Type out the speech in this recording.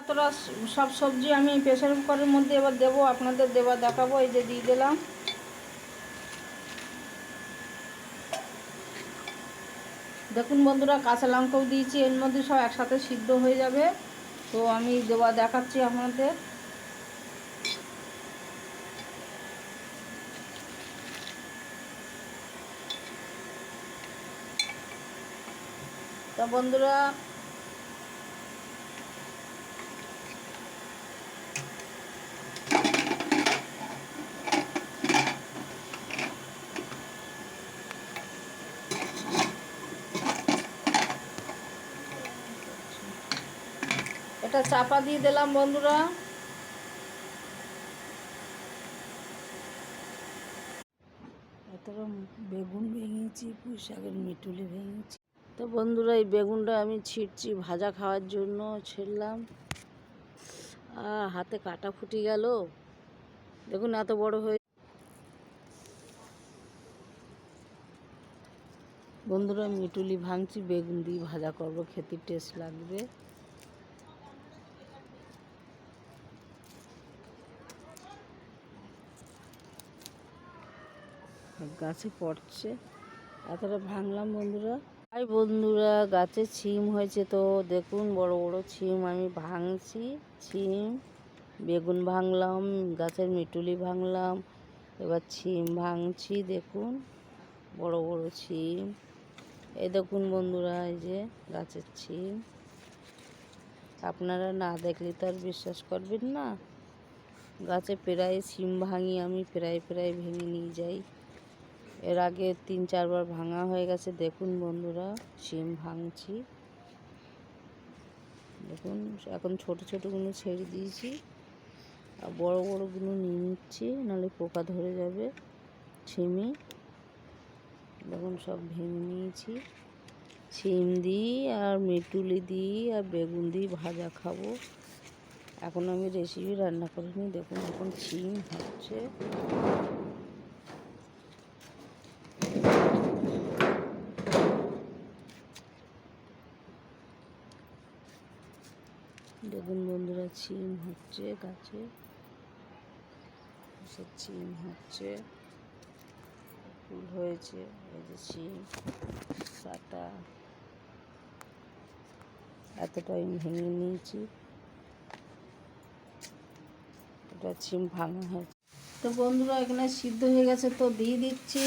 তোরা সব সবজি আমি প্রেসার কুকারের মধ্যে এবার দেবো, আপনাদের দেওয়া দেখাবো। এই যে দিয়ে দিলাম। দেখুন বন্ধুরা, কাঁচা লঙ্কাও দিয়েছি, এর মধ্যে সব একসাথে সিদ্ধ হয়ে যাবে। তো আমি দেওয়া দেখাচ্ছি আপনাদের। তা বন্ধুরা, এটা চাপা দিয়ে দিলাম বন্ধুরা। এতটা বেগুন ভেঙেছি, পুঁই শাকের মিটুলি ভেঙেছি। তো বন্ধুরা, এই বেগুনটা আমি ছিঁড়ছি ভাজা খাওয়ার জন্য ছিঁড়লাম। হাতে কাটা ফুটে গেল, দেখুন এত বড় হয়ে। বন্ধুরা, মিটুলি ভাঙছি, বেগুন দিয়ে ভাজা করব, খেতে টেস্ট লাগবে। গাছে পড়ছে, এতটা ভাঙলাম বন্ধুরা। বন্ধুরা, গাছে ছিম হয়েছে, তো দেখুন বড় বড় ছিম আমি ভাঙছি। ছিম, বেগুন ভাঙলাম, গাছের মিটুলি ভাঙলাম, এবার ছিম ভাঙছি। দেখুন বড় বড় ছিম। এই দেখুন বন্ধুরা, এই যে গাছের ছিম। আপনারা না দেখলে তো আর বিশ্বাস করবেন না। গাছে প্রায় ছিম ভাঙি আমি, প্রায় ভেঙে নিয়ে যাই। এর আগে 3-4 বার ভাঙা হয়ে গেছে। দেখুন বন্ধুরা, শিম ভাঙছি। দেখুন এখন ছোট ছোটগুলো ছেড়ে দিয়েছি, আর বড় বড়গুলো নিয়ে নিচ্ছি, নাহলে পোকা ধরে যাবে ছিমে। দেখুন সব ভেঙে নিয়েছি। শিম দিই আর মিটুলি দিই আর বেগুন দিই ভাজা খাবো। এখন আমি রেসিপি রান্না করিনি। দেখুন এখন শিম হচ্ছে। দেখুন বন্ধুরা, ছিম হচ্ছে গাছে, সব ছিম হচ্ছে, ফুল হয়েছে। এই যে ছিম কাটা, এতটা আমি ভেঙে নিয়েছি। এটা ছিম ভাঙা হয়েছে। তো বন্ধুরা, এখানে সিদ্ধ হয়ে গেছে, তো দিয়ে দিচ্ছি।